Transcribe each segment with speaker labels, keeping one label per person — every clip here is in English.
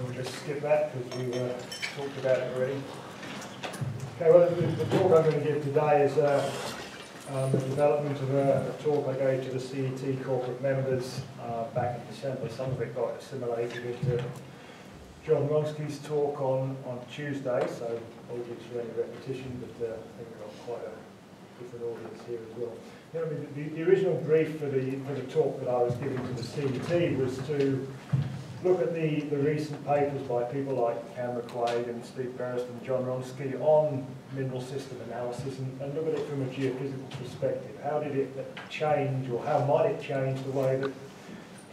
Speaker 1: we'll just skip that because we talked about it already. Okay, well, the talk I'm going to give today is the development of a talk I gave to the CET corporate members back in December. Some of it got assimilated into John Wronski's talk on Tuesday, so apologies for any repetition, but I think we've got quite a different audience here as well. You know, I mean, the original brief for the talk that I was giving to the CET was to look at the recent papers by people like Cameron Quaid and Steve Beresford and John Wronski on mineral system analysis and look at it from a geophysical perspective. How did it change, or how might it change the way that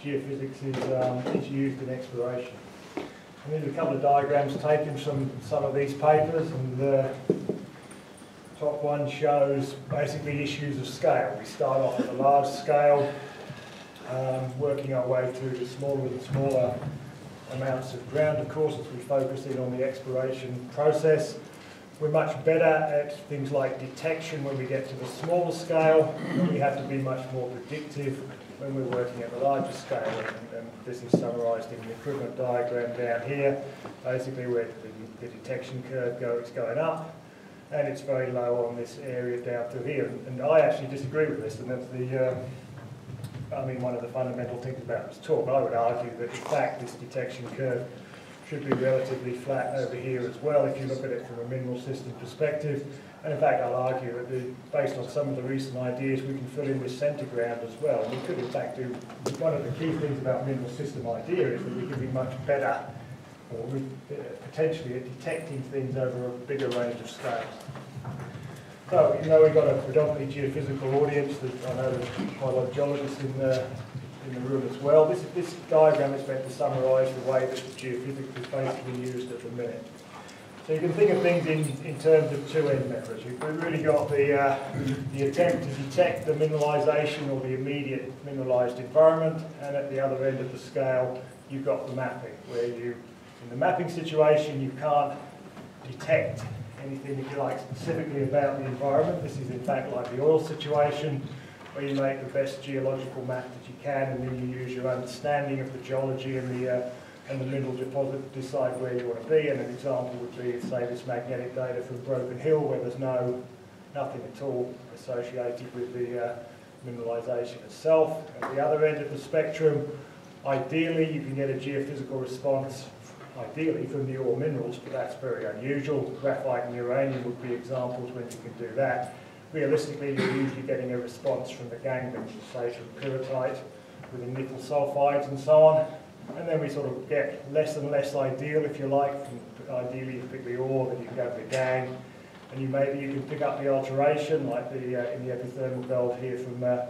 Speaker 1: geophysics is used in exploration? And there's a couple of diagrams taken from some of these papers, and the top one shows basically issues of scale. We start off at a large scale, working our way through to smaller and smaller amounts of ground, of course, as we focus in on the exploration process. We're much better at things like detection when we get to the smaller scale, and we have to be much more predictive when we're working at the larger scale. And this is summarised in the equivalent diagram down here, basically where the detection curve is going up, and it's very low on this area down through here. And I actually disagree with this, and that's one of the fundamental things about this talk. I would argue that in fact this detection curve should be relatively flat over here as well if you look at it from a mineral system perspective. And in fact I'll argue that based on some of the recent ideas we can fill in with centre ground as well. And we could in fact do, one of the key things about mineral system idea is that we can be much better, or potentially at detecting things over a bigger range of scales. So, you know, we've got a predominantly geophysical audience. I know there's quite a lot of geologists in the room as well. This diagram is meant to summarise the way that geophysics is basically used at the minute. So you can think of things in terms of two end methods. We've really got the attempt to detect the mineralisation or the immediate mineralised environment, and at the other end of the scale you've got the mapping, where in the mapping situation you can't detect anything, if you like, specifically about the environment. This is in fact like the oil situation, where you make the best geological map that you can, and then you use your understanding of the geology and the mineral deposit to decide where you want to be. And an example would be, say, this magnetic data from Broken Hill, where there's nothing at all associated with the mineralisation itself. At the other end of the spectrum, ideally you can get a geophysical response ideally from the ore minerals, but that's very unusual. Graphite and uranium would be examples when you can do that. Realistically, you're usually getting a response from the ganglions, say from pyrrhotite, with the nickel sulfides and so on. And then we sort of get less and less ideal, if you like. Ideally, you pick the ore, then you go to the gangue, and maybe you can pick up the alteration, like in the epithermal belt here from the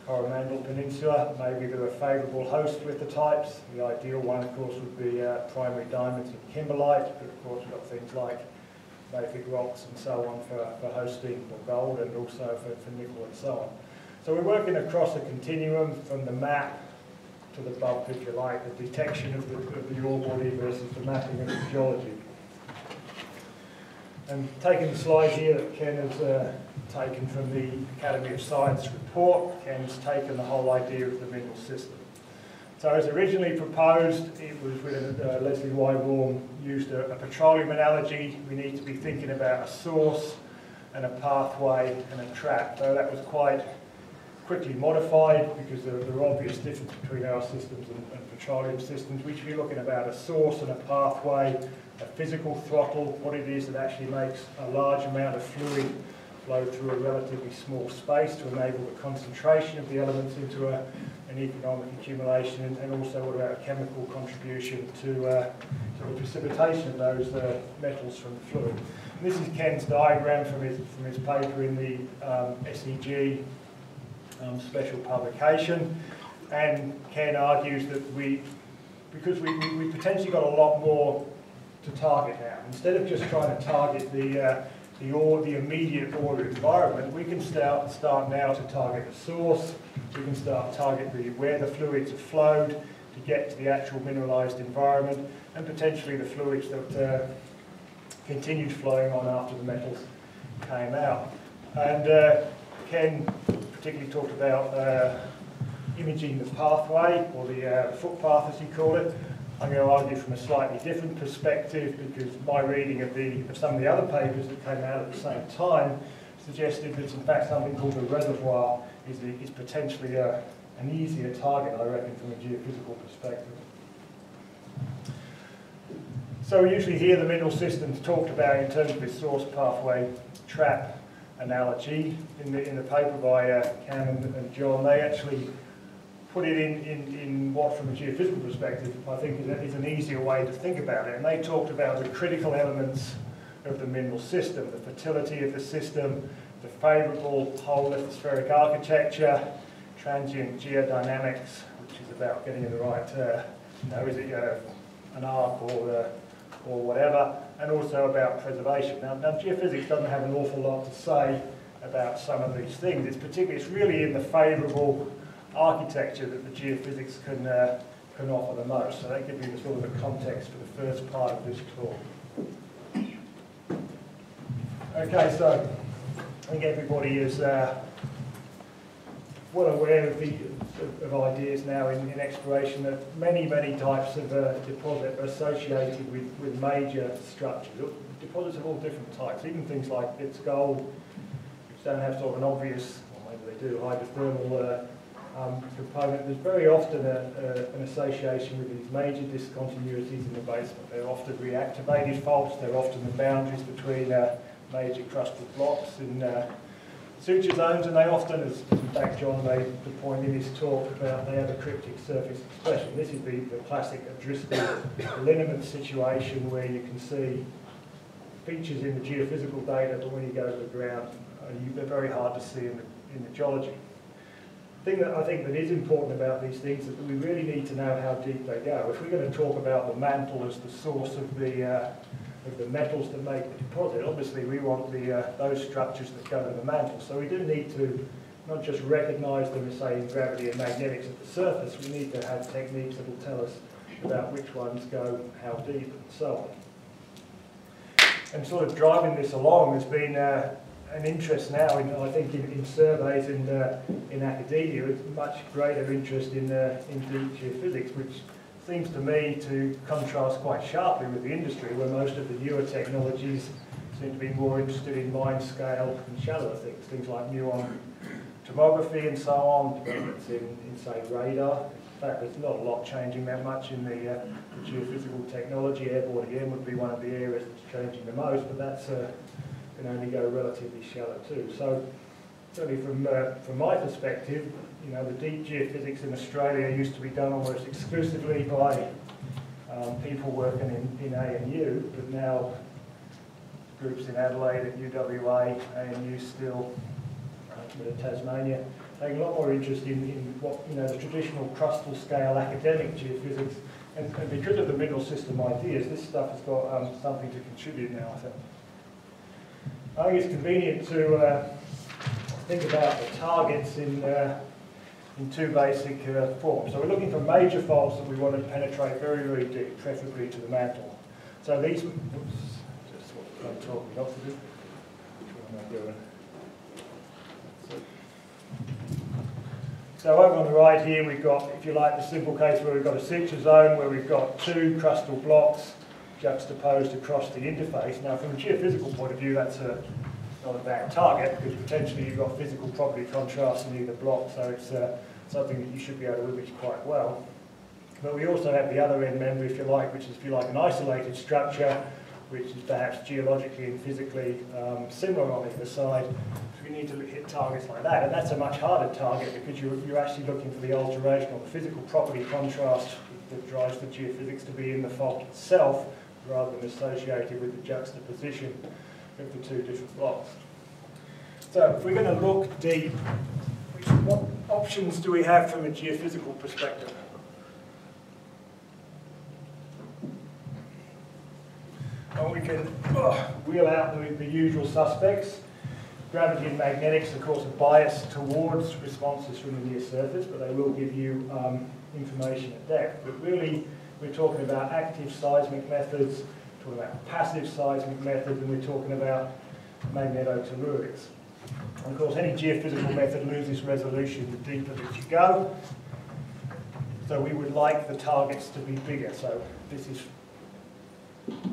Speaker 1: Coromandel Peninsula. Maybe there are favourable host lithotypes. The ideal one, of course, would be primary diamonds and kimberlite, but of course we've got things like mafic rocks and so on for hosting for gold, and also for nickel and so on. So we're working across a continuum from the map to the bump, if you like, the detection of the ore body versus the mapping of the geology. And taking the slide here that Ken has taken from the Academy of Science report, Ken's taken the whole idea of the mineral system. So as originally proposed, it was when Leslie Wyborn used a petroleum analogy. We need to be thinking about a source and a pathway and a trap. So that was quite quickly modified because there are obvious differences between our systems and petroleum systems. We should be looking about a source and a pathway, a physical throttle, what it is that actually makes a large amount of fluid flow through a relatively small space to enable the concentration of the elements into an economic accumulation, and also what about a chemical contribution to the precipitation of those metals from the fluid. And this is Ken's diagram from his paper in the ASEG special publication, and Ken argues that because we potentially got a lot more to target now. Instead of just trying to target the immediate ore environment, we can start now to target the source. We can start target where the fluids have flowed to get to the actual mineralised environment, and potentially the fluids that continued flowing on after the metals came out. And Ken particularly talked about imaging the pathway, or the footpath as he called it, I'm going to argue from a slightly different perspective, because my reading of some of the other papers that came out at the same time suggested that in fact something called a reservoir is potentially an easier target, I reckon, from a geophysical perspective. So we usually hear the mineral systems talked about in terms of this source pathway trap analogy. In the paper by Cam and John, they actually put it in what, from a geophysical perspective, I think is an easier way to think about it. And they talked about the critical elements of the mineral system, the fertility of the system, the favourable whole lithospheric architecture, transient geodynamics, which is about getting in the right, is it an arc or whatever, and also about preservation. Now geophysics doesn't have an awful lot to say about some of these things. It's really in the favourable architecture that the geophysics can offer the most. So that gives you the sort of the context for the first part of this talk. Okay, so I think everybody is well aware of ideas now in exploration that many types of deposit are associated with major structures. Deposits of all different types, even things like bits gold, which don't have sort of an obvious, or maybe they do, hydrothermal component. There's very often an association with these major discontinuities in the basement. They're often reactivated faults, they're often the boundaries between major crustal blocks in suture zones, and they often, as in fact John made the point in his talk about, they have a cryptic surface expression. This is the classic Driscoll lineament situation where you can see features in the geophysical data, but when you go to the ground, they're very hard to see in the geology. The thing that I think that is important about these things is that we really need to know how deep they go. If we're going to talk about the mantle as the source of the metals that make the deposit, obviously we want those structures that go to the mantle. So we do need to not just recognise them as, say, in gravity and magnetics at the surface, we need to have techniques that will tell us about which ones go how deep and so on. And sort of driving this along has been an interest now, I think, in surveys and in academia. It's much greater interest in deep geophysics, which seems to me to contrast quite sharply with the industry, where most of the newer technologies seem to be more interested in mine scale and shallower things like muon tomography and so on, developments in say, radar. In fact, there's not a lot changing that much in the geophysical technology. Airborne again would be one of the areas that's changing the most, but that's can only go relatively shallow too. So certainly from my perspective, the deep geophysics in Australia used to be done almost exclusively by people working in ANU, but now groups in Adelaide, at UWA, ANU still, a bit of Tasmania, taking a lot more interest in what the traditional crustal scale academic geophysics, and because of the mineral system ideas, this stuff has got something to contribute now, I think. I think it's convenient to think about the targets in two basic forms. So we're looking for major faults that we want to penetrate very deep, preferably to the mantle. So these, oops, just what I'm talking off to do. Which one am I doing? So over on the right here we've got, if you like, the simple case where we've got a suture zone where we've got two crustal blocks juxtaposed across the interface. Now from a geophysical point of view, that's not a bad target, because potentially you've got physical property contrast in either block, so it's something that you should be able to image quite well. But we also have the other end member, if you like, which is, if you like, an isolated structure, which is perhaps geologically and physically similar on either side. So we need to hit targets like that, and that's a much harder target because you're actually looking for the alteration or the physical property contrast that drives the geophysics to be in the fault itself, rather than associated with the juxtaposition of the two different blocks. So if we're going to look deep, what options do we have from a geophysical perspective? Well, we can wheel out the usual suspects. Gravity and magnetics, of course, are biased towards responses from the near surface, but they will give you information at depth. But really, we're talking about active seismic methods, we're talking about passive seismic methods, and we're talking about magnetotellurics. And of course, any geophysical method loses resolution the deeper that you go. So we would like the targets to be bigger. So this is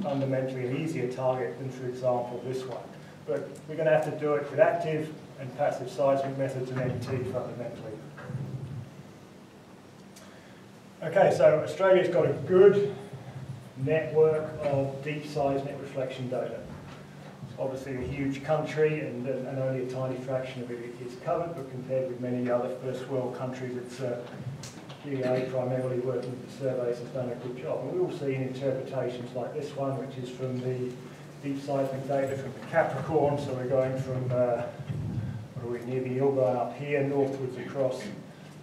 Speaker 1: fundamentally an easier target than, for example, this one. But we're going to have to do it with active and passive seismic methods and MT fundamentally. Okay, so Australia's got a good network of deep seismic reflection data. It's obviously a huge country and only a tiny fraction of it is covered, but compared with many other first world countries, it's GA primarily working with the surveys has done a good job. And we've all seen interpretations like this one, which is from the deep seismic data from the Capricorn. So we're going from, what are we, near the Ilga up here, northwards across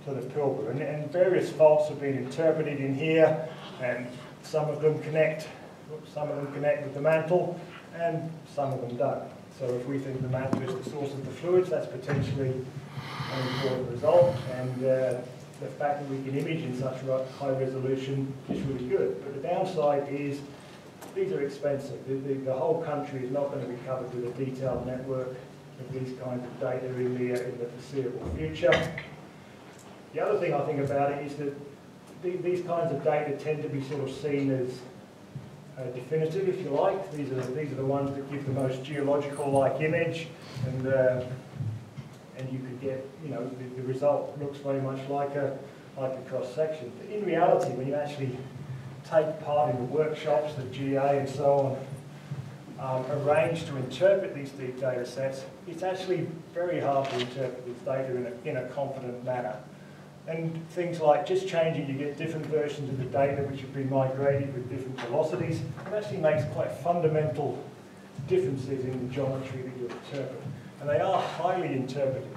Speaker 1: to the Pilbara. And various faults have been interpreted in here, and some of them connect with the mantle, and some of them don't. So if we think the mantle is the source of the fluids, that's potentially an important result. And the fact that we can image in such high resolution is really good. But the downside is these are expensive. The whole country is not going to be covered with a detailed network of these kinds of data in the foreseeable future. The other thing I think about it is that these kinds of data tend to be sort of seen as definitive, if you like. These are the ones that give the most geological-like image, and you could get, you know, the result looks very much like a cross-section. But in reality, when you actually take part in the workshops that GA and so on arrange to interpret these deep data sets, it's actually very hard to interpret this data in a confident manner. And things like just changing, you get different versions of the data which have been migrated with different velocities. It actually makes quite fundamental differences in the geometry that you interpret. And they are highly interpretive.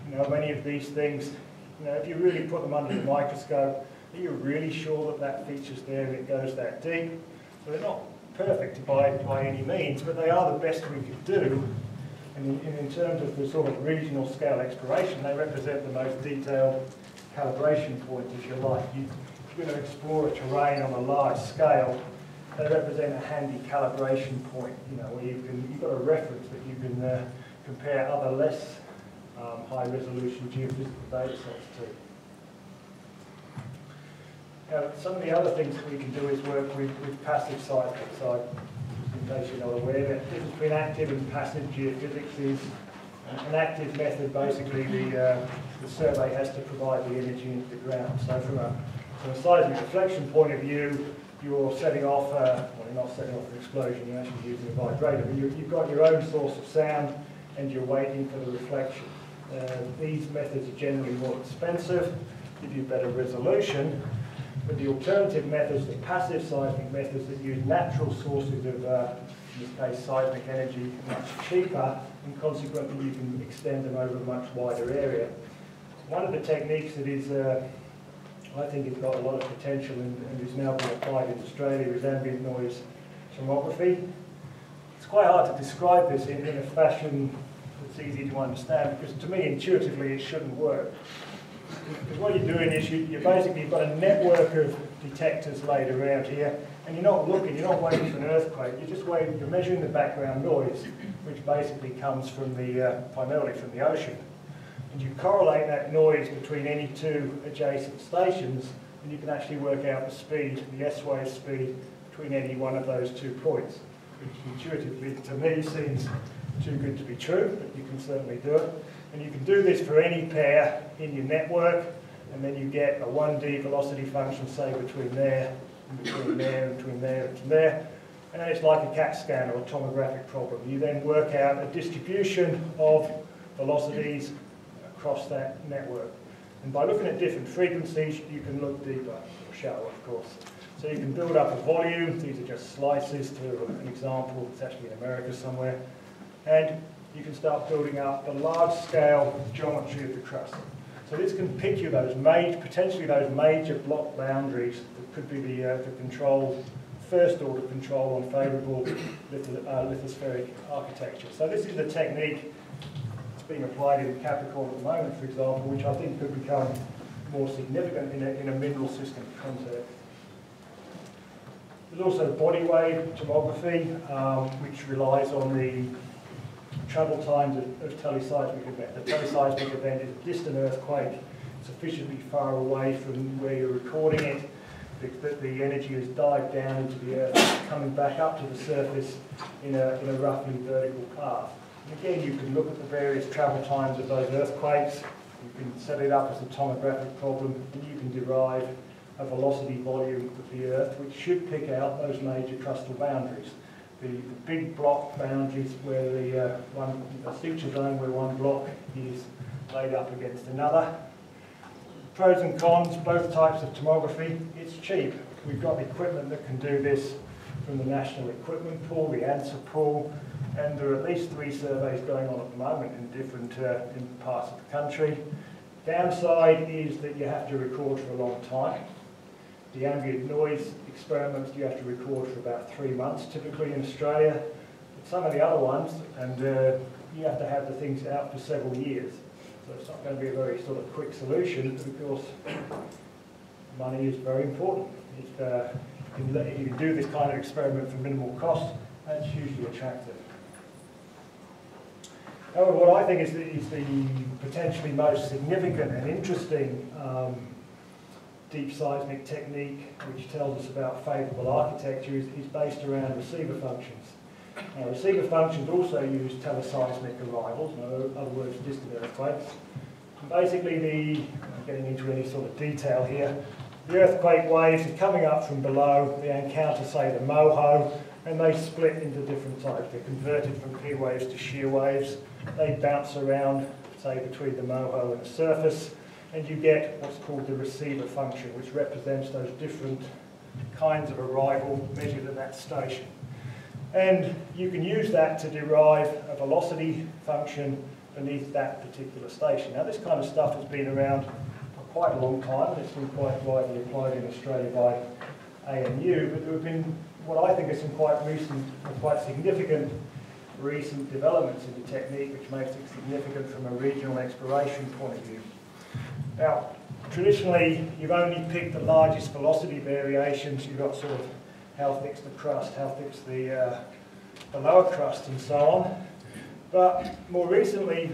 Speaker 1: You know, many of these things, you know, if you really put them under the microscope, are you really sure that that feature's there and it goes that deep? So they're not perfect by any means, but they are the best we could do. And in terms of the sort of regional scale exploration, they represent the most detailed calibration point, if you like. If you're going to explore a terrain on a large scale, they represent a handy calibration point, you know, where you've got a reference that you can compare other less high-resolution geophysical data sets to. Now, some of the other things that we can do is work with passive seismic. So, in case you're not aware, the difference between active and passive geophysics is an active method. Basically, the survey has to provide the energy into the ground. So, from a seismic reflection point of view, you're setting off, well, you're not setting off an explosion, you're actually using a vibrator, but you've got your own source of sound and you're waiting for the reflection. These methods are generally more expensive, give you better resolution, but the alternative methods, the passive seismic methods that use natural sources of, in this case, seismic energy, much cheaper, and consequently you can extend them over a much wider area. One of the techniques that is, I think has got a lot of potential and is now being applied in Australia is ambient noise tomography. It's quite hard to describe this in a fashion that's easy to understand, because to me intuitively it shouldn't work. Because what you're doing is you've got a network of detectors laid around here, and you're not looking, you're not waiting for an earthquake, you're measuring the background noise, which basically comes from primarily from the ocean. And you correlate that noise between any two adjacent stations, and you can actually work out the speed, the S-wave speed, between any one of those 2 points, which intuitively to me seems too good to be true, but you can certainly do it. And you can do this for any pair in your network, and then you get a 1D velocity function, say, between there, and between there, and between there, and there. And then it's like a CAT scan or a tomographic problem. You then work out a distribution of velocities across that network. And by looking at different frequencies, you can look deeper, or shallower, of course. So you can build up a volume. These are just slices to an example. It's actually in America somewhere. And you can start building up the large-scale geometry of the crust. So this can pick you potentially those major block boundaries that could be the control, first-order control on favourable lithospheric architecture. So this is the technique that's being applied in Capricorn at the moment, for example, which I think could become more significant in a mineral system context. There's also body wave tomography, which relies on the travel times of teleseismic event. The teleseismic event is a distant earthquake. sufficiently far away from where you're recording it, that the energy has dived down into the earth, coming back up to the surface in a roughly vertical path. And again, you can look at the various travel times of those earthquakes. You can set it up as a tomographic problem, and you can derive a velocity volume of the Earth, which should pick out those major crustal boundaries. The big block boundaries where the suture zone where one block is laid up against another. Pros and cons, both types of tomography. It's cheap. We've got equipment that can do this from the National Equipment Pool, the ANSA pool, and there are at least 3 surveys going on at the moment in different in parts of the country. Downside is that you have to record for a long time. The ambient noise experiments you have to record for about 3 months, typically in Australia. But some of the other ones, and you have to have the things out for several years. So it's not going to be a very sort of quick solution, but of course, money is very important. If you can do this kind of experiment for minimal cost, that's hugely attractive. However, what I think is the potentially most significant and interesting deep seismic technique, which tells us about favourable architecture, is based around receiver functions. Now, receiver functions also use teleseismic arrivals, in other words, distant earthquakes. And basically, I'm getting into any sort of detail here, the earthquake waves are coming up from below, they encounter, say, the moho, and they split into different types. They're converted from P waves to shear waves. They bounce around, say, between the moho and the surface, and you get what's called the receiver function, which represents those different kinds of arrival measured at that station. And you can use that to derive a velocity function beneath that particular station. Now, this kind of stuff has been around for quite a long time, and it's been quite widely applied in Australia by ANU, but there have been what I think are some quite recent, quite significant recent developments in the technique, which makes it significant from a regional exploration point of view. Now, traditionally, you've only picked the largest velocity variations. You've got sort of how thick's the crust, how thick's the lower crust, and so on. But more recently,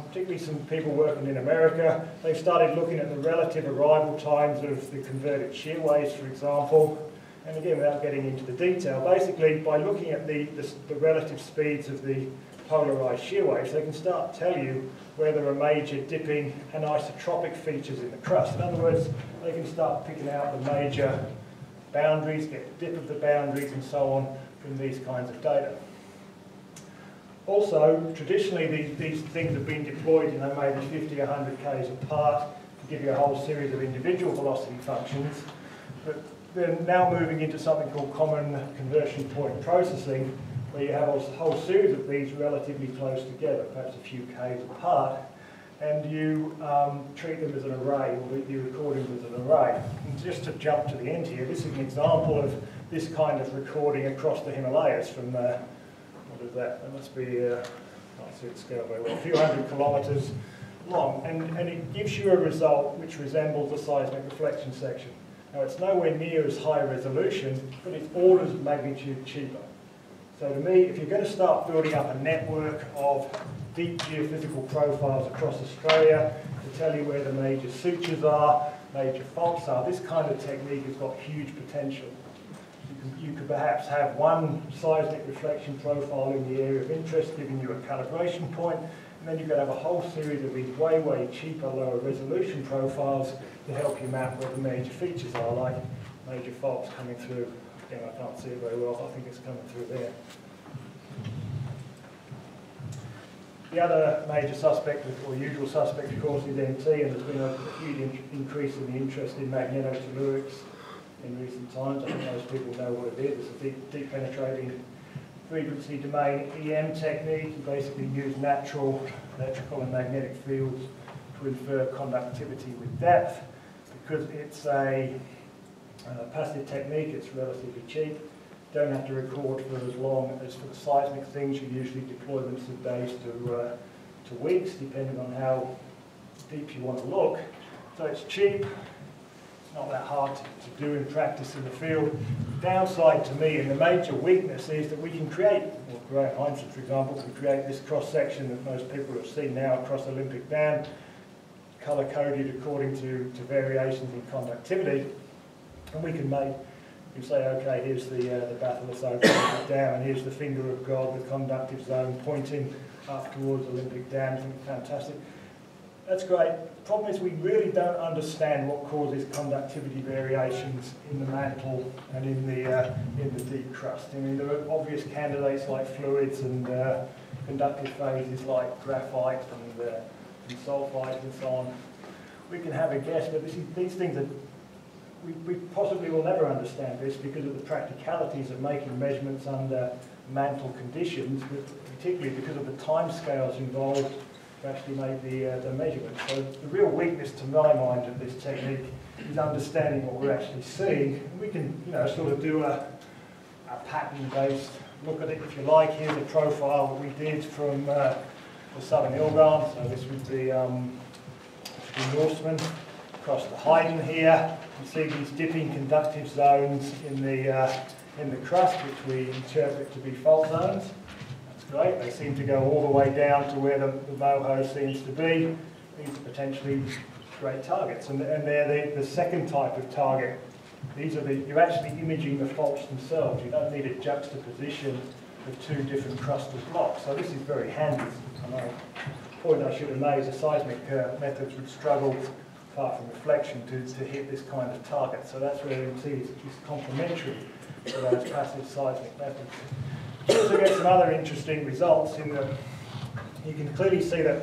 Speaker 1: particularly some people working in America, they've started looking at the relative arrival times of the converted shear waves, for example. And again, without getting into the detail, basically by looking at the relative speeds of the polarised shear waves, they can start to tell you where there are major dipping and isotropic features in the crust. In other words, they can start picking out the major boundaries, get the dip of the boundaries and so on from these kinds of data. Also, traditionally these things have been deployed, maybe 50 or 100 k's apart to give you a whole series of individual velocity functions. But they're now moving into something called common conversion point processing, where you have a whole series of these relatively close together, perhaps a few k's apart, and you treat them as an array, or you record them as an array. And just to jump to the end here, this is an example of this kind of recording across the Himalayas from, what is that? That must be, I can't see it scale very well, a few hundred kilometres long, and it gives you a result which resembles a seismic reflection section. Now, it's nowhere near as high resolution, but it's orders of magnitude cheaper. So to me, if you're going to start building up a network of deep geophysical profiles across Australia to tell you where the major sutures are, major faults are, this kind of technique has got huge potential. You could perhaps have one seismic reflection profile in the area of interest, giving you a calibration point, and then you could have a whole series of these way, way cheaper, lower resolution profiles to help you map where the major features are, like major faults coming through. Again, I can't see it very well, but I think it's coming through there. The other major suspect, or usual suspect, of course, is MT, and there's been a huge increase in the interest in magnetotellurics in recent times. I think most people know what it is. It's a deep penetrating frequency domain EM technique. You basically use natural electrical and magnetic fields to infer conductivity with depth. Because it's a passive technique, it's relatively cheap. You don't have to record for as long as for the seismic things. You usually deploy them from days to weeks, depending on how deep you want to look. So it's cheap. It's not that hard to do in practice in the field. The downside to me, and the major weakness, is that we can create, or Graham Heinzen, for example, can create this cross-section that most people have seen now across Olympic Dam. colour-coded according to variations in conductivity, and we can make, you say, okay, here's the bathyllus Olympic Dam, and here's the finger of God, the conductive zone pointing up towards Olympic Dam. I think fantastic. That's great. The problem is we really don't understand what causes conductivity variations in the mantle and in the deep crust. I mean, there are obvious candidates like fluids and conductive phases like graphite and sulfide and so on. We can have a guess, but these things are, we possibly will never understand this because of the practicalities of making measurements under mantle conditions, but particularly because of the time scales involved to actually make the measurements. So the real weakness to my mind of this technique is understanding what we're actually seeing. And we can, sort of do a pattern-based look at it if you like. Here's a profile that we did from the Southern Ilgarn. So this would be Norseman across the Haydn here. You see these dipping conductive zones in the crust, which we interpret to be fault zones. Great, they seem to go all the way down to where the moho seems to be. These are potentially great targets, and they're the second type of target. These are you're actually imaging the faults themselves. You don't need a juxtaposition of two different crustal blocks. So this is very handy. And a point I should have made, the seismic methods would struggle, apart from reflection, to hit this kind of target. So that's where you see it's complementary to those passive seismic methods. You also get some other interesting results in that you can clearly see that,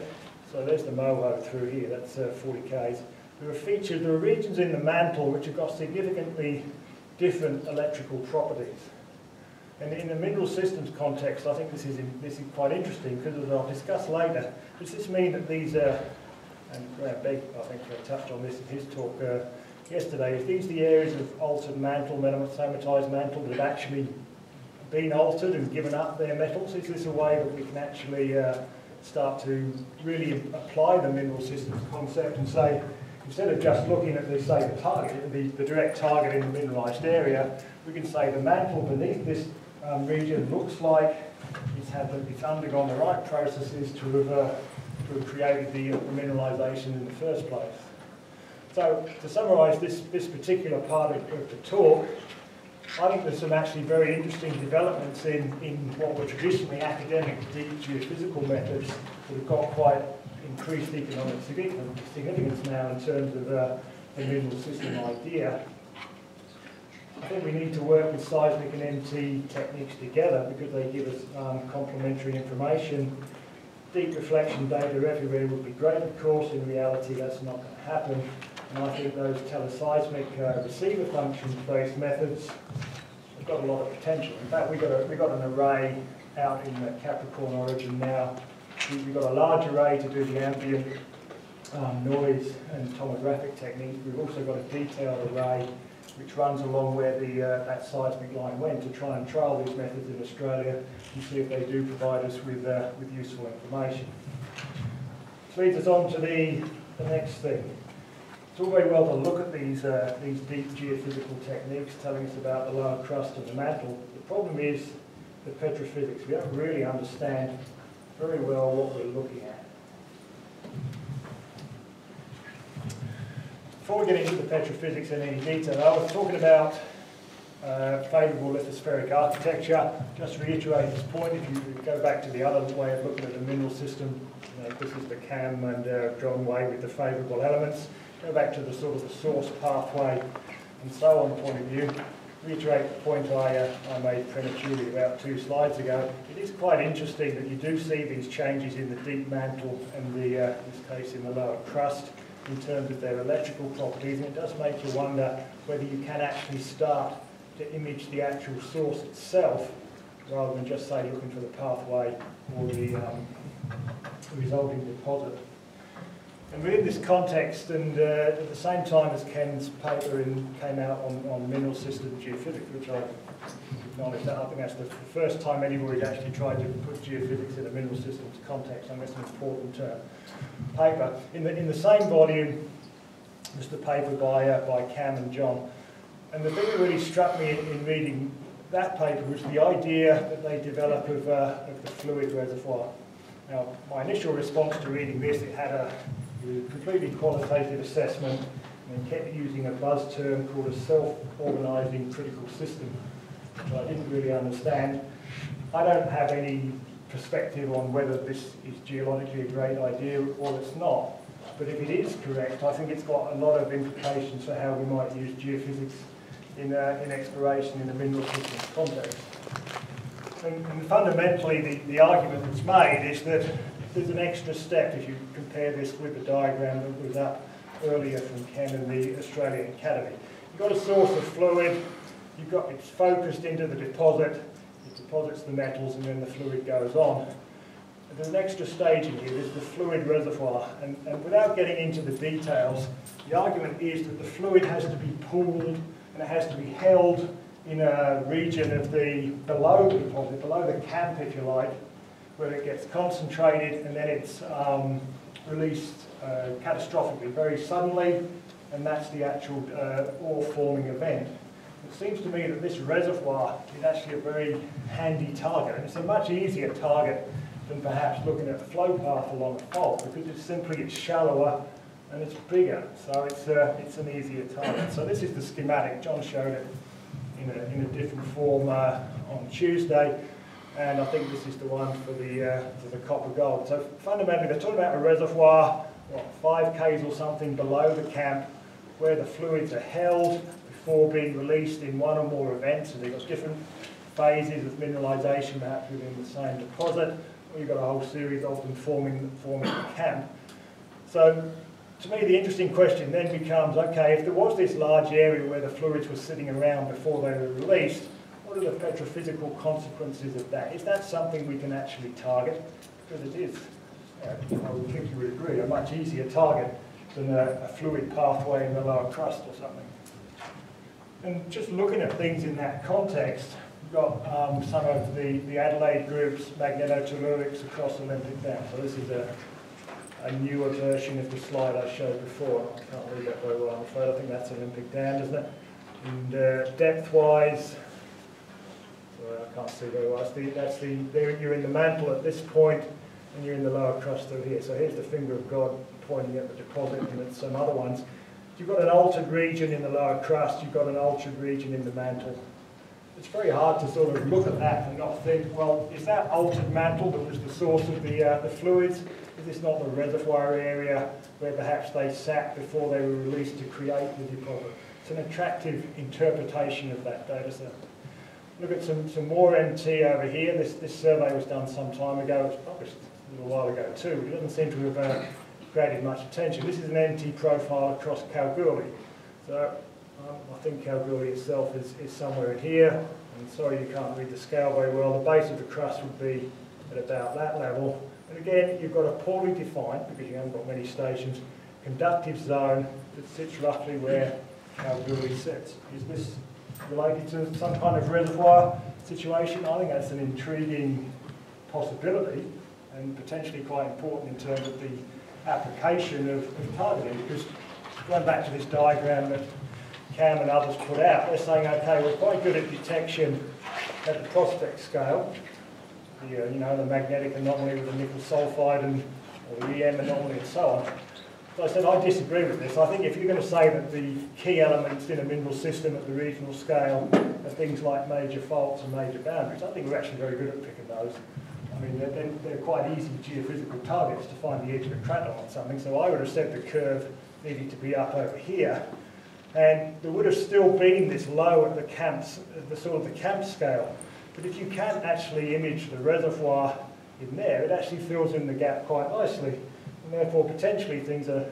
Speaker 1: so there's the moho through here, that's 40 Ks. There are regions in the mantle which have got significantly different electrical properties. And in the mineral systems context, I think this is quite interesting because, as I'll discuss later, does this mean that these are, and Graham Begg, I think, touched on this in his talk yesterday, is these the areas of altered mantle, metasomatized mantle that have actually been altered and given up their metals? Is this a way that we can actually start to really apply the mineral systems concept and say, instead of just looking at the target, the direct target in the mineralised area, we can say the mantle beneath this region looks like it's undergone the right processes to have created the mineralisation in the first place. So to summarise this particular part of the talk, I think there's some actually very interesting developments in what were traditionally academic deep geophysical methods that have got quite increased economic significance now in terms of the mineral system idea. I think we need to work with seismic and MT techniques together because they give us complementary information. Deep reflection data everywhere would be great, of course. In reality, that's not going to happen. And I think those teleseismic receiver functions-based methods have got a lot of potential. In fact, we've got an array out in the Capricorn origin now. We've got a large array to do the ambient noise and tomographic techniques. We've also got a detailed array which runs along where that seismic line went to try and trial these methods in Australia and see if they do provide us with useful information. This leads us on to the next thing. It's all very well to look at these deep geophysical techniques telling us about the lower crust and the mantle. The problem is the petrophysics. We don't really understand very well what we're looking at. Before we get into the petrophysics in any detail, I was talking about favourable lithospheric architecture. Just to reiterate this point, if you go back to the other way of looking at the mineral system, this is the Cam and John way with the favourable elements. Go back to the sort of the source pathway and so on point of view. Reiterate the point I made prematurely about 2 slides ago. It is quite interesting that you do see these changes in the deep mantle and in this case in the lower crust in terms of their electrical properties, and it does make you wonder whether you can actually start to image the actual source itself rather than just say looking for the pathway or the resulting deposit. And within this context, and at the same time as Ken's paper came out on mineral system geophysics, which I acknowledge that, I think that's the first time anybody's actually tried to put geophysics in a mineral systems context, and that's an important paper. In the same volume was the paper by Cam and John. And the thing that really struck me in reading that paper was the idea that they develop of the fluid reservoir. Now, my initial response to reading this, it had with completely qualitative assessment, and kept using a buzz term called a self-organising critical system, which I didn't really understand. I don't have any perspective on whether this is geologically a great idea or it's not, but if it is correct, I think it's got a lot of implications for how we might use geophysics in exploration in a mineral systems context. And fundamentally, the argument that's made is that there's an extra step if you compare this with the diagram that was up earlier from Ken and the Australian Academy. You've got a source of fluid, it's focused into the deposit, it deposits the metals, and then the fluid goes on. And there's an extra stage in here, there's the fluid reservoir, and without getting into the details, the argument is that the fluid has to be pooled and it has to be held in a region of below the deposit, below the camp if you like, where it gets concentrated and then it's released catastrophically, very suddenly, and that's the actual ore forming event. It seems to me that this reservoir is actually a very handy target, and it's a much easier target than perhaps looking at the flow path along a fault, because it's shallower and it's bigger, so it's an easier target. So this is the schematic. John showed it in a different form on Tuesday, and I think this is the one for the copper gold. So fundamentally, they're talking about a reservoir, 5 k's or something below the camp, where the fluids are held before being released in one or more events, and they've got different phases of mineralisation perhaps within the same deposit, or you've got a whole series of them forming the camp. So to me, the interesting question then becomes, okay, if there was this large area where the fluids were sitting around before they were released, what are the petrophysical consequences of that? Is that something we can actually target? Because it is, I would think you would agree, a much easier target than a fluid pathway in the lower crust or something. And just looking at things in that context, we've got some of the Adelaide group's magnetotellurics across Olympic Dam. So this is a newer version of the slide I showed before. I can't read that very well, I'm afraid. I think that's Olympic Dam, isn't it? And depth-wise, sorry, I can't see very well. You're in the mantle at this point, and you're in the lower crust over here. So here's the finger of God pointing at the deposit, and at some other ones. You've got an altered region in the lower crust, you've got an altered region in the mantle. It's very hard to sort of look at that and not think, well, is that altered mantle that was the source of the fluids? Is this not the reservoir area where perhaps they sat before they were released to create the deposit? It's an attractive interpretation of that data set. Look at some more MT over here. This survey was done some time ago. It was published a little while ago too. It doesn't seem to have created much attention. This is an MT profile across Kalgoorlie. So I think Kalgoorlie itself is somewhere in here. And sorry you can't read the scale very well. The base of the crust would be at about that level. And again, you've got a poorly defined, because you haven't got many stations, conductive zone that sits roughly where Kalgoorlie sits. Is this related to some kind of reservoir situation? I think that's an intriguing possibility and potentially quite important in terms of the application of targeting, because going back to this diagram that Cam and others put out, they're saying, okay, we're quite good at detection at the prospect scale, the magnetic anomaly with the nickel sulfide or the EM anomaly and so on. So I said I disagree with this. I think if you're going to say that the key elements in a mineral system at the regional scale are things like major faults and major boundaries, I think we're actually very good at picking those. I mean, they're quite easy geophysical targets to find the edge of a crater on something, so I would have said the curve needed to be up over here, and there would have still been this low at the camps, the sort of the camp scale. But if you can't actually image the reservoir in there, it actually fills in the gap quite nicely, and therefore potentially things are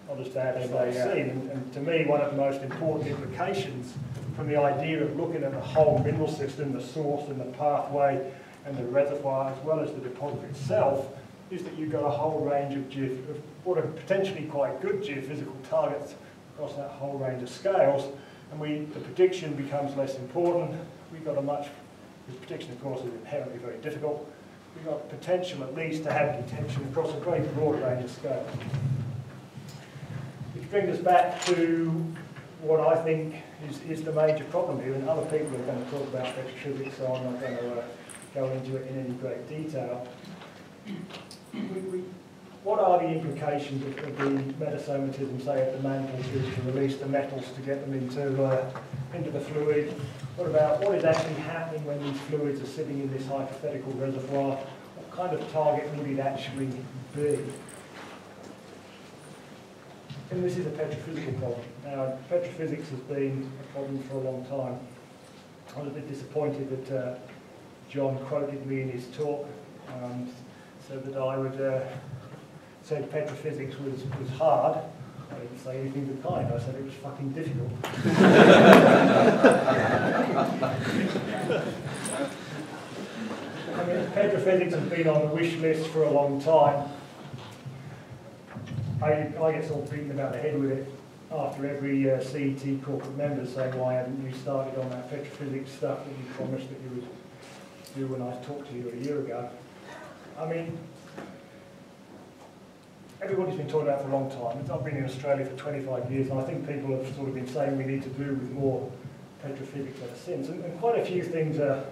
Speaker 1: not as bad as they seem. And to me, one of the most important implications from the idea of looking at the whole mineral system, the source and the pathway and the reservoir, as well as the deposit itself, is that you've got a whole range of what are potentially quite good geophysical targets across that whole range of scales, and the prediction becomes less important. We've got the prediction of course is inherently very difficult. We've got potential at least to have detection across a very broad range of scales. Which brings us back to what I think is the major problem here, and other people are going to talk about petrophysics, so I'm not going to go into it in any great detail. what are the implications of the metasomatism, say, at the mantle to release the metals to get them into the fluid? What about what is actually happening when these fluids are sitting in this hypothetical reservoir? What kind of target would it actually be? And this is a petrophysical problem. Now, petrophysics has been a problem for a long time. I was a bit disappointed that John quoted me in his talk, so that I would said petrophysics was hard. I didn't say anything of the kind. I said it was fucking difficult. I mean, petrophysics has been on the wish list for a long time. I get sort of beaten about the head with it after every CET corporate member saying, why haven't you started on that petrophysics stuff that you promised that you would do when I talked to you a year ago? I mean, everybody's been talking about it for a long time. I've been in Australia for 25 years, and I think people have sort of been saying we need to do with more petrophysics ever since. And quite a few things are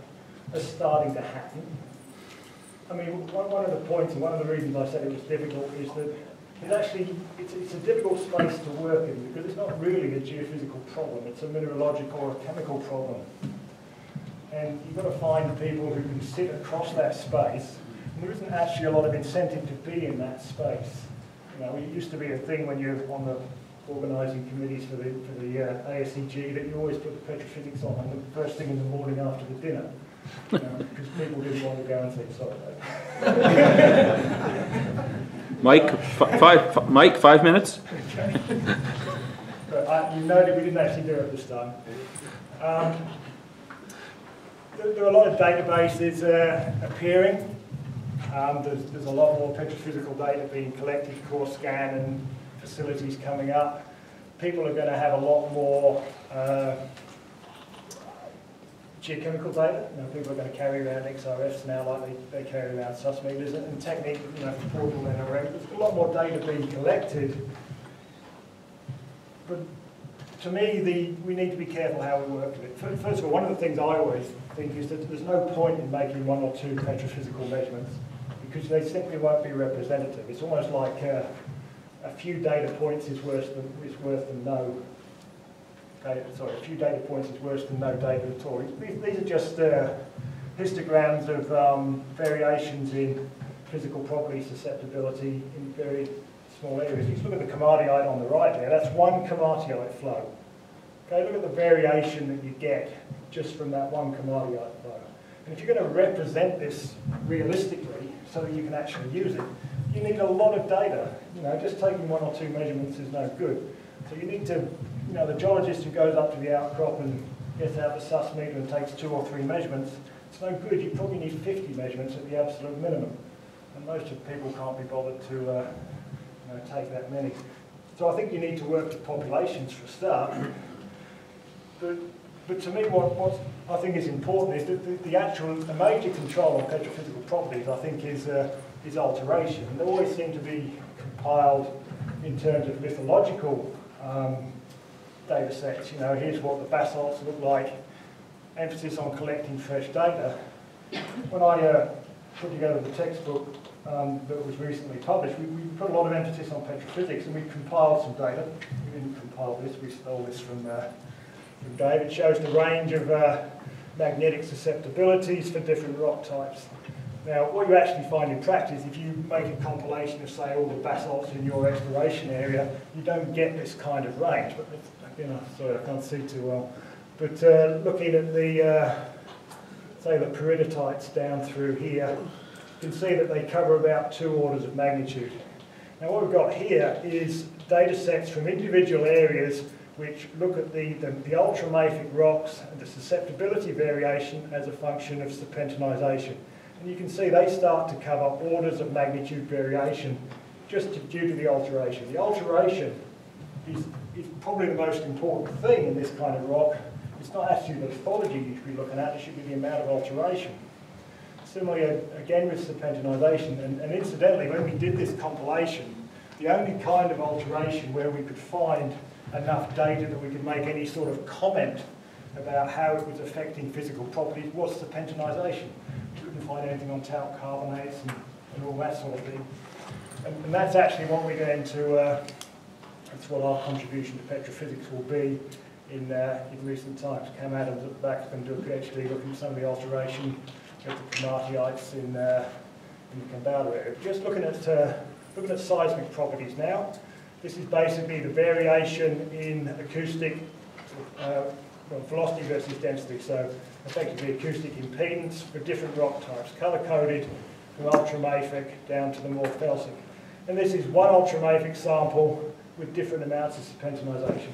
Speaker 1: starting to happen. I mean, one of the points, and one of the reasons I said it was difficult, is that it's a difficult space to work in, because it's not really a geophysical problem. It's a mineralogical or a chemical problem. And you've got to find people who can sit across that space. And there isn't actually a lot of incentive to be in that space. You know, it used to be a thing when you're on the organising committees for the ASEG that you always put the petrophysics on the first thing in the morning after the dinner, because people didn't want to go and say, sorry,
Speaker 2: Mike, 5 minutes.
Speaker 1: Okay. But you know that we didn't actually do it this time. There are a lot of databases appearing. There's a lot more petrophysical data being collected, core scan and facilities coming up. People are going to have a lot more geochemical data. You know, people are going to carry around XRFs now like they carry around sus meters, and technique, you know, for portable NRM. There's a lot more data being collected. But to me, we need to be careful how we work with it. First of all, one of the things I always think is that there's no point in making 1 or 2 petrophysical measurements, because they simply won't be representative. It's almost like a few data points is worse than no data. Sorry, a few data points is worse than no data at all. These are just histograms of variations in physical property susceptibility in very small areas. If you look at the komatiite on the right there, that's one komatiite flow. Okay, look at the variation that you get just from that one komatiite flow. And if you're going to represent this realistically so that you can actually use it, you need a lot of data. You know, just taking 1 or 2 measurements is no good. So you need to, you know, the geologist who goes up to the outcrop and gets out the sus meter and takes 2 or 3 measurements, it's no good. You probably need 50 measurements at the absolute minimum. And most of the people can't be bothered to you know, take that many. So I think you need to work with populations for a start. But to me, what I think is important is that the major control on petrophysical properties, I think, is alteration. And they always seem to be compiled in terms of lithological data sets. You know, here's what the basalts look like, emphasis on collecting fresh data. When I put together the textbook that was recently published, we put a lot of emphasis on petrophysics, and we compiled some data. We didn't compile this, we stole this from Dave. It shows the range of magnetic susceptibilities for different rock types. Now, what you actually find in practice, if you make a compilation of, say, all the basalts in your exploration area, you don't get this kind of range. But, you know, sorry, I can't see too well. But looking at the, say, the peridotites down through here, you can see that they cover about 2 orders of magnitude. Now, what we've got here is data sets from individual areas which look at the ultramafic rocks and the susceptibility variation as a function of serpentinisation. And you can see they start to cover orders of magnitude variation just due to the alteration. The alteration is probably the most important thing in this kind of rock. It's not actually the lithology you should be looking at, it should be the amount of alteration. Similarly, again with serpentinisation, and incidentally, when we did this compilation, the only kind of alteration where we could find enough data that we could make any sort of comment about how it was affecting physical properties was serpentinisation. We couldn't find anything on talc carbonates and all that sort of thing. And that's actually what we're going to, that's what our contribution to petrophysics will be in recent times. Cam Adams at the back is going to do a PhD looking at some of the alteration of the komatiites in the Kambalda area. Just looking at seismic properties now. This is basically the variation in acoustic velocity versus density, so effectively acoustic impedance for different rock types, colour-coded from ultramafic down to the more felsic. And this is one ultramafic sample with different amounts of serpentinisation.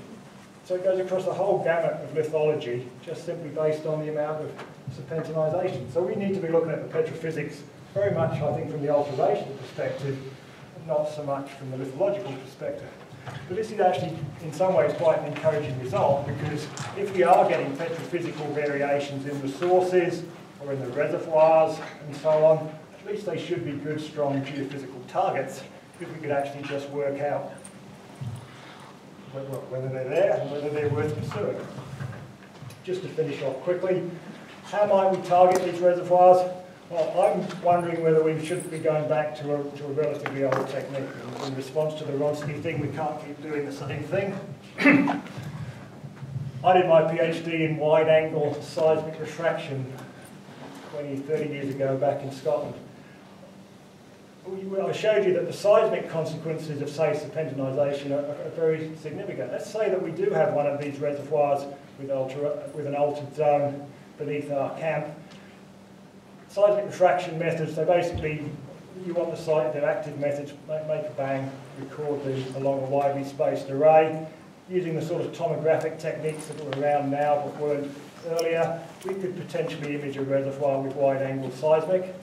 Speaker 1: So it goes across the whole gamut of lithology, just simply based on the amount of serpentinisation. So we need to be looking at the petrophysics very much, I think, from the alteration perspective, not so much from the lithological perspective. But this is actually, in some ways, quite an encouraging result, because if we are getting petrophysical variations in the sources or in the reservoirs and so on, at least they should be good, strong geophysical targets if we could actually just work out whether they're there and whether they're worth pursuing. Just to finish off quickly, how might we target these reservoirs? Well, I'm wondering whether we shouldn't be going back to a relatively old technique. In response to the Ronsky thing, we can't keep doing the same thing. I did my PhD in wide-angle seismic refraction 20, 30 years ago back in Scotland. I showed you that the seismic consequences of, say, serpentinisation are very significant. Let's say that we do have one of these reservoirs with an altered zone beneath our camp. Seismic refraction methods, so basically you want the site, they're active methods, make a bang, record them along a widely spaced array. Using the sort of tomographic techniques that are around now but weren't earlier, we could potentially image a reservoir with wide-angle seismic.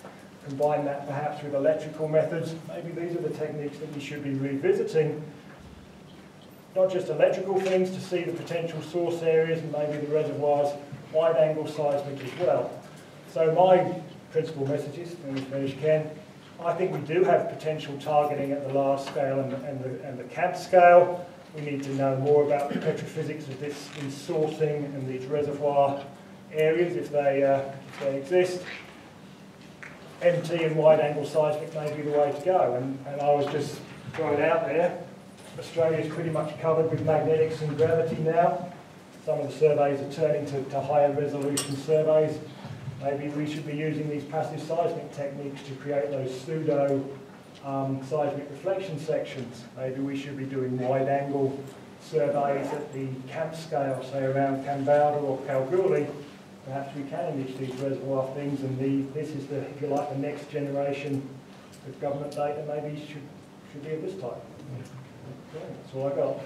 Speaker 1: Combine that perhaps with electrical methods. Maybe these are the techniques that we should be revisiting. Not just electrical things to see the potential source areas and maybe the reservoirs, wide-angle seismic as well. So my principal messages, let me finish, Ken. I think we do have potential targeting at the large scale and the camp scale. We need to know more about the petrophysics of these sourcing and these reservoir areas if they exist. MT and wide-angle seismic may be the way to go, and I was just throwing it out there. Australia's pretty much covered with magnetics and gravity now. Some of the surveys are turning to higher resolution surveys. Maybe we should be using these passive seismic techniques to create those pseudo seismic reflection sections. Maybe we should be doing wide-angle surveys at the camp scale, say around Kambalda or Kalgoorlie. Perhaps we can image these reservoir things, and this is the, if you like, the next generation of government data. Maybe should be of this type. Okay, that's all I got.